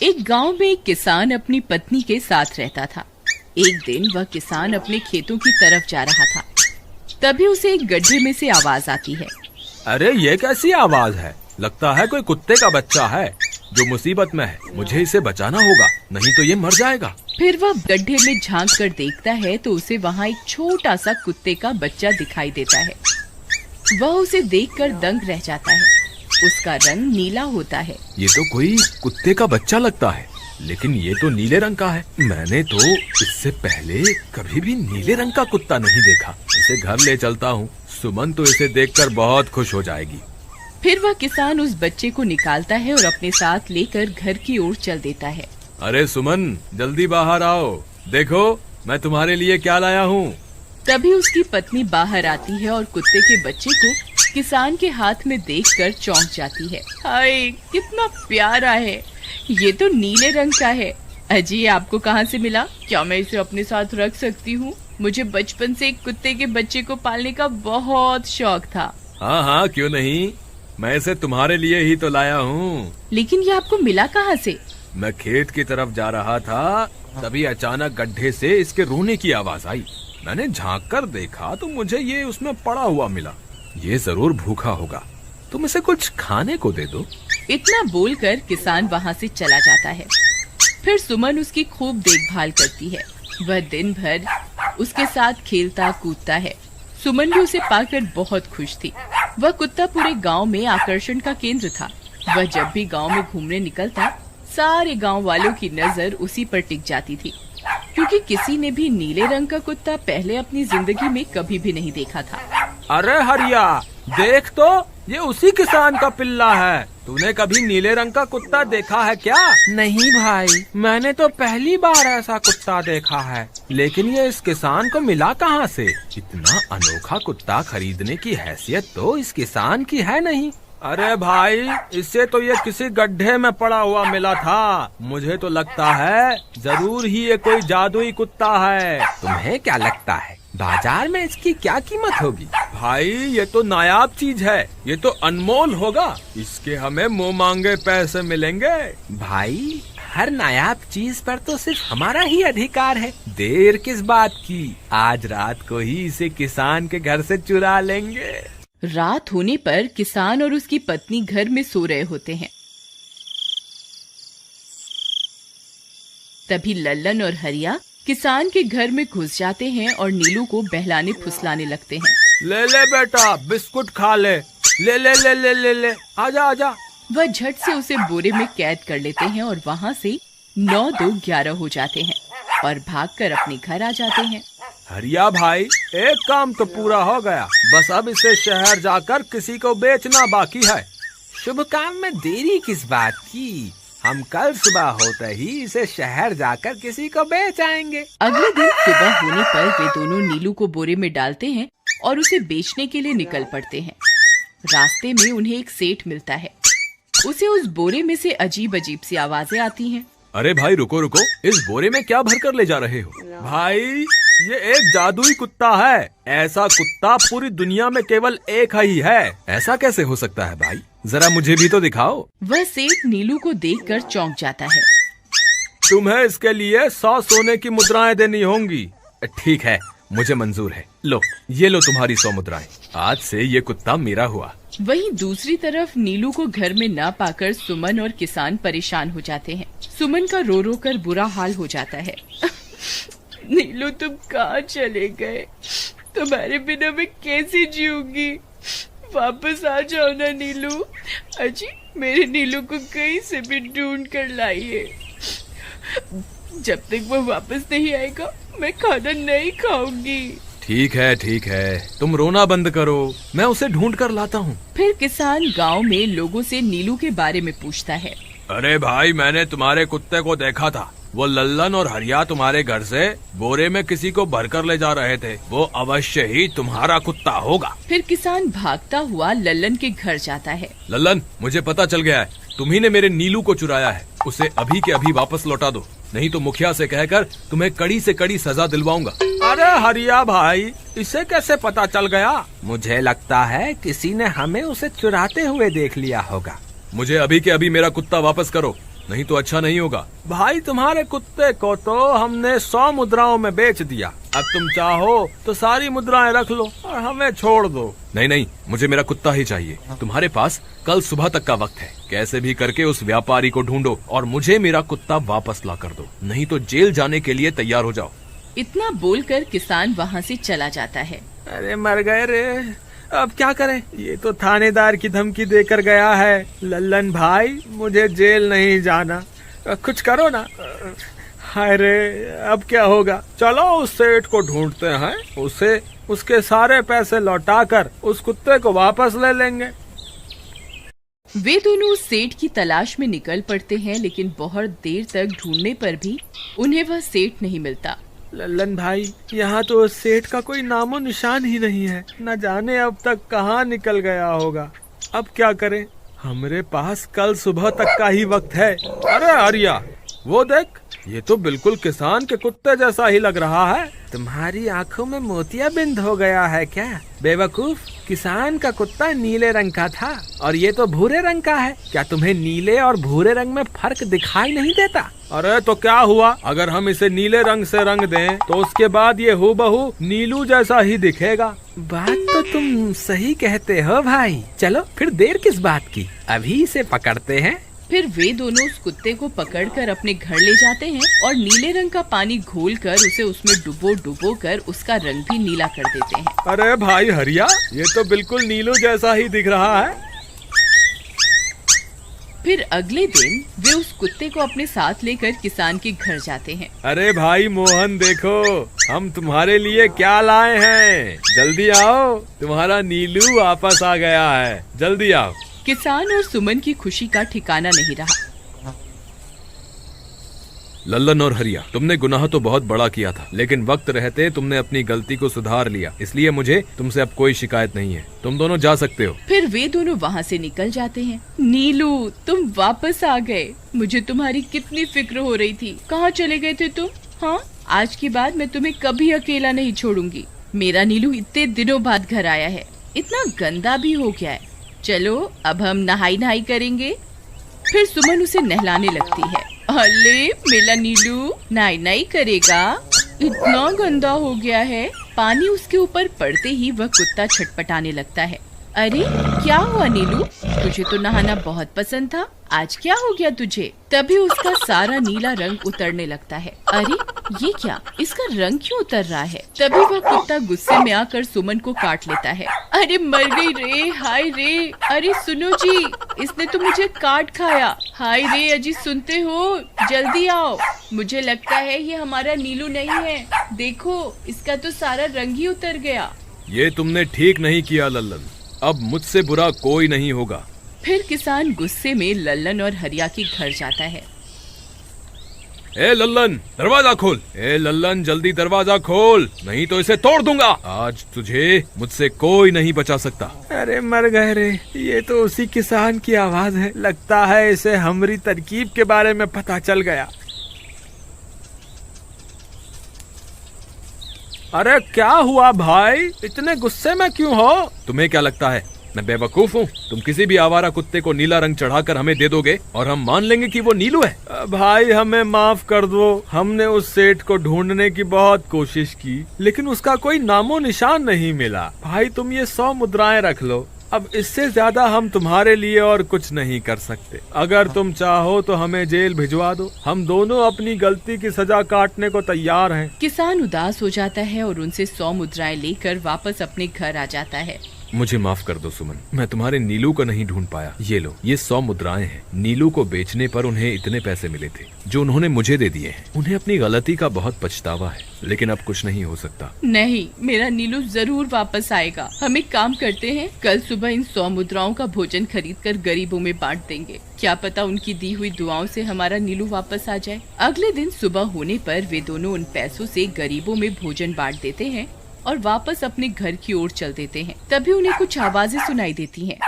एक गांव में एक किसान अपनी पत्नी के साथ रहता था। एक दिन वह किसान अपने खेतों की तरफ जा रहा था। तभी उसे एक गड्ढे में से आवाज आती है। अरे ये कैसी आवाज है? लगता है कोई कुत्ते का बच्चा है जो मुसीबत में है। मुझे इसे बचाना होगा, नहीं तो ये मर जाएगा। फिर वह गड्ढे में झांक कर देखता है तो उसे वहाँ एक छोटा सा कुत्ते का बच्चा दिखाई देता है। वह उसे देखकर दंग रह जाता है। उसका रंग नीला होता है। ये तो कोई कुत्ते का बच्चा लगता है, लेकिन ये तो नीले रंग का है। मैंने तो इससे पहले कभी भी नीले रंग का कुत्ता नहीं देखा। इसे घर ले चलता हूँ। सुमन तो इसे देखकर बहुत खुश हो जाएगी। फिर वह किसान उस बच्चे को निकालता है और अपने साथ लेकर घर की ओर चल देता है। अरे सुमन, जल्दी बाहर आओ, देखो मैं तुम्हारे लिए क्या लाया हूँ। तभी उसकी पत्नी बाहर आती है और कुत्ते के बच्चे को किसान के हाथ में देखकर चौंक जाती है। हाय, कितना प्यारा है! ये तो नीले रंग का है। अजी, ये आपको कहाँ से मिला? क्या मैं इसे अपने साथ रख सकती हूँ? मुझे बचपन से एक कुत्ते के बच्चे को पालने का बहुत शौक था। हाँ हाँ, क्यों नहीं, मैं इसे तुम्हारे लिए ही तो लाया हूँ। लेकिन ये आपको मिला कहाँ से? मैं खेत की तरफ जा रहा था, तभी अचानक गड्ढे से इसके रोने की आवाज आई। मैंने झांक कर देखा तो मुझे ये उसमें पड़ा हुआ मिला। ये जरूर भूखा होगा, तुम इसे कुछ खाने को दे दो। इतना बोलकर किसान वहाँ से चला जाता है। फिर सुमन उसकी खूब देखभाल करती है। वह दिन भर उसके साथ खेलता कूदता है। सुमन भी उसे पाकर बहुत खुश थी। वह कुत्ता पूरे गांव में आकर्षण का केंद्र था। वह जब भी गांव में घूमने निकलता, सारे गांव वालों की नजर उसी पर टिक जाती थी, क्योंकि किसी ने भी नीले रंग का कुत्ता पहले अपनी जिंदगी में कभी भी नहीं देखा था। अरे हरिया, देख तो, ये उसी किसान का पिल्ला है। तूने कभी नीले रंग का कुत्ता देखा है क्या? नहीं भाई, मैंने तो पहली बार ऐसा कुत्ता देखा है। लेकिन ये इस किसान को मिला कहाँ से? इतना अनोखा कुत्ता खरीदने की हैसियत तो इस किसान की है नहीं। अरे भाई, इससे तो ये किसी गड्ढे में पड़ा हुआ मिला था। मुझे तो लगता है जरूर ही ये कोई जादुई कुत्ता है। तुम्हें क्या लगता है बाजार में इसकी क्या कीमत होगी? भाई, ये तो नायाब चीज है, ये तो अनमोल होगा। इसके हमें मुंह मांगे पैसे मिलेंगे। भाई, हर नायाब चीज पर तो सिर्फ हमारा ही अधिकार है। देर किस बात की, आज रात को ही इसे किसान के घर से चुरा लेंगे। रात होने पर किसान और उसकी पत्नी घर में सो रहे होते हैं। तभी लल्लन और हरिया किसान के घर में घुस जाते हैं और नीलू को बहलाने फुसलाने लगते हैं। ले ले बेटा, बिस्कुट खा ले। ले ले ले ले ले ले, आजा आजा। वह झट से उसे बोरे में कैद कर लेते हैं और वहाँ से 9-2-11 हो जाते हैं और भागकर अपने घर आ जाते हैं। हरिया भाई, एक काम तो पूरा हो गया, बस अब इसे शहर जाकर किसी को बेचना बाकी है। शुभ काम में देरी किस बात की? हम कल सुबह होते ही इसे शहर जाकर किसी को बेच आएंगे। अगले दिन सुबह होने पर वे दोनों नीलू को बोरे में डालते हैं और उसे बेचने के लिए निकल पड़ते हैं। रास्ते में उन्हें एक सेठ मिलता है। उसे उस बोरे में से अजीब अजीब सी आवाजें आती हैं। अरे भाई, रुको रुको, इस बोरे में क्या भरकर ले जा रहे हो? भाई, ये एक जादुई कुत्ता है। ऐसा कुत्ता पूरी दुनिया में केवल एक ही है। ऐसा कैसे हो सकता है भाई? जरा मुझे भी तो दिखाओ। वह सेठ नीलू को देखकर चौंक जाता है। तुम्हें इसके लिए 100 सोने की मुद्राएं देनी होंगी। ठीक है, मुझे मंजूर है। लो, ये लो तुम्हारी 100 मुद्राएं। आज से ये कुत्ता मेरा हुआ। वहीं दूसरी तरफ नीलू को घर में न पाकर सुमन और किसान परेशान हो जाते हैं। सुमन का रो रो कर बुरा हाल हो जाता है। नीलू, तुम कहाँ चले गए? तुम्हारे बिना मैं कैसे जीऊंगी? वापस आ जाओ ना नीलू। अजी, मेरे नीलू को कहीं से भी ढूंढ कर लाइए। जब तक वो वापस नहीं आएगा, मैं खाना नहीं खाऊंगी। ठीक है, तुम रोना बंद करो, मैं उसे ढूंढ कर लाता हूँ। फिर किसान गांव में लोगों से नीलू के बारे में पूछता है। अरे भाई, मैंने तुम्हारे कुत्ते को देखा था। वो लल्लन और हरिया तुम्हारे घर से बोरे में किसी को भरकर ले जा रहे थे। वो अवश्य ही तुम्हारा कुत्ता होगा। फिर किसान भागता हुआ लल्लन के घर जाता है। लल्लन, मुझे पता चल गया है, तुम्ही ने मेरे नीलू को चुराया है। उसे अभी के अभी वापस लौटा दो, नहीं तो मुखिया से कहकर तुम्हें कड़ी से कड़ी सजा दिलवाऊंगा। अरे हरिया भाई, इसे कैसे पता चल गया? मुझे लगता है किसी ने हमें उसे चुराते हुए देख लिया होगा। मुझे अभी के अभी मेरा कुत्ता वापस करो, नहीं तो अच्छा नहीं होगा। भाई तुम्हारे कुत्ते को तो हमने 100 मुद्राओं में बेच दिया, अब तुम चाहो तो सारी मुद्राएं रख लो और हमें छोड़ दो। नहीं नहीं, मुझे मेरा कुत्ता ही चाहिए। तुम्हारे पास कल सुबह तक का वक्त है, कैसे भी करके उस व्यापारी को ढूंढो और मुझे मेरा कुत्ता वापस ला कर दो, नहीं तो जेल जाने के लिए तैयार हो जाओ। इतना बोलकर किसान वहाँ से चला जाता है। अरे मर गए रे, अब क्या करें, ये तो थानेदार की धमकी देकर गया है। लल्लन भाई मुझे जेल नहीं जाना, कुछ करो ना। हाय रे, अब क्या होगा। चलो उस सेठ को ढूंढते हैं, उसे उसके सारे पैसे लौटाकर उस कुत्ते को वापस ले लेंगे। वे दोनों उस सेठ की तलाश में निकल पड़ते हैं, लेकिन बहुत देर तक ढूंढने पर भी उन्हें वह सेठ नहीं मिलता। लल्लन भाई, यहाँ तो उस सेठ का कोई नामो निशान ही नहीं है, न जाने अब तक कहाँ निकल गया होगा। अब क्या करें, हमारे पास कल सुबह तक का ही वक्त है। अरे आर्या, वो देख, ये तो बिल्कुल किसान के कुत्ते जैसा ही लग रहा है। तुम्हारी आंखों में मोतियाबिंद हो गया है क्या बेवकूफ? किसान का कुत्ता नीले रंग का था और ये तो भूरे रंग का है। क्या तुम्हें नीले और भूरे रंग में फर्क दिखाई नहीं देता? अरे तो क्या हुआ, अगर हम इसे नीले रंग से रंग दें तो उसके बाद ये हूबहू नीलू जैसा ही दिखेगा। बात तो तुम सही कहते हो भाई, चलो फिर देर किस बात की, अभी इसे पकड़ते हैं। फिर वे दोनों उस कुत्ते को पकड़कर अपने घर ले जाते हैं और नीले रंग का पानी घोलकर उसे उसमें डुबो कर उसका रंग भी नीला कर देते हैं। अरे भाई हरिया, ये तो बिल्कुल नीलू जैसा ही दिख रहा है। फिर अगले दिन वे उस कुत्ते को अपने साथ लेकर किसान के घर जाते हैं। अरे भाई मोहन, देखो हम तुम्हारे लिए क्या लाए हैं, जल्दी आओ, तुम्हारा नीलू वापस आ गया है, जल्दी आओ। किसान और सुमन की खुशी का ठिकाना नहीं रहा। लल्लन और हरिया, तुमने गुनाह तो बहुत बड़ा किया था, लेकिन वक्त रहते तुमने अपनी गलती को सुधार लिया, इसलिए मुझे तुमसे अब कोई शिकायत नहीं है, तुम दोनों जा सकते हो। फिर वे दोनों वहाँ से निकल जाते हैं। नीलू, तुम वापस आ गए, मुझे तुम्हारी कितनी फिक्र हो रही थी, कहाँ चले गए थे तुम? हाँ, आज के बाद मैं तुम्हें कभी अकेला नहीं छोड़ूंगी। मेरा नीलू इतने दिनों बाद घर आया है, इतना गंदा भी हो गया है। चलो अब हम नहाई करेंगे। फिर सुमन उसे नहलाने लगती है। अले मेरा नीलू नहाई करेगा, इतना गंदा हो गया है। पानी उसके ऊपर पड़ते ही वह कुत्ता छटपटाने लगता है। अरे क्या हुआ नीलू, तुझे तो नहाना बहुत पसंद था, आज क्या हो गया तुझे? तभी उसका सारा नीला रंग उतरने लगता है। अरे ये क्या, इसका रंग क्यों उतर रहा है? तभी वह कुत्ता गुस्से में आकर सुमन को काट लेता है। अरे मर गई रे, हाय रे, अरे सुनो जी, इसने तो मुझे काट खाया। हाय रे अजी, सुनते हो, जल्दी आओ, मुझे लगता है ये हमारा नीलू नहीं है, देखो इसका तो सारा रंग ही उतर गया। ये तुमने ठीक नहीं किया लल्लन, अब मुझसे बुरा कोई नहीं होगा। फिर किसान गुस्से में लल्लन और हरिया के घर जाता है। ए लल्लन, दरवाजा खोल। ए लल्लन, जल्दी दरवाजा खोल, नहीं तो इसे तोड़ दूंगा। आज तुझे मुझसे कोई नहीं बचा सकता। अरे मर गए रे, ये तो उसी किसान की आवाज है, लगता है इसे हमारी तरकीब के बारे में पता चल गया। अरे क्या हुआ भाई, इतने गुस्से में क्यों हो? तुम्हें क्या लगता है मैं बेवकूफ हूँ? तुम किसी भी आवारा कुत्ते को नीला रंग चढ़ाकर हमें दे दोगे और हम मान लेंगे कि वो नीलू है? भाई हमें माफ कर दो, हमने उस सेठ को ढूंढने की बहुत कोशिश की, लेकिन उसका कोई नामो निशान नहीं मिला। भाई तुम ये 100 मुद्राएं रख लो, अब इससे ज्यादा हम तुम्हारे लिए और कुछ नहीं कर सकते। अगर तुम चाहो तो हमें जेल भिजवा दो, हम दोनों अपनी गलती की सजा काटने को तैयार हैं। किसान उदास हो जाता है और उनसे 100 मुद्राएं लेकर वापस अपने घर आ जाता है। मुझे माफ कर दो सुमन, मैं तुम्हारे नीलू को नहीं ढूंढ पाया। ये लो, ये 100 मुद्राएं हैं। नीलू को बेचने पर उन्हें इतने पैसे मिले थे जो उन्होंने मुझे दे दिए हैं। उन्हें अपनी गलती का बहुत पछतावा है, लेकिन अब कुछ नहीं हो सकता। नहीं, मेरा नीलू जरूर वापस आएगा। हम एक काम करते हैं, कल सुबह इन 100 मुद्राओं का भोजन खरीदकर गरीबों में बांट देंगे। क्या पता उनकी दी हुई दुआओं से हमारा नीलू वापस आ जाए। अगले दिन सुबह होने पर वे दोनों उन पैसों से गरीबों में भोजन बांट देते हैं और वापस अपने घर की ओर चल देते हैं। तभी उन्हें कुछ आवाजें सुनाई देती हैं।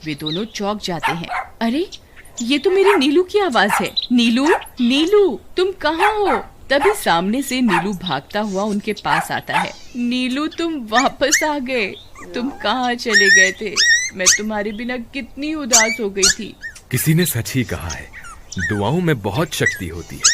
वे दोनों चौंक जाते हैं। अरे ये तो मेरे नीलू की आवाज है। नीलू, नीलू तुम कहाँ हो? तभी सामने से नीलू भागता हुआ उनके पास आता है। नीलू तुम वापस आ गए, तुम कहाँ चले गए थे? मैं तुम्हारे बिना कितनी उदास हो गई थी। किसी ने सच ही कहा है, दुआओं में बहुत शक्ति होती है।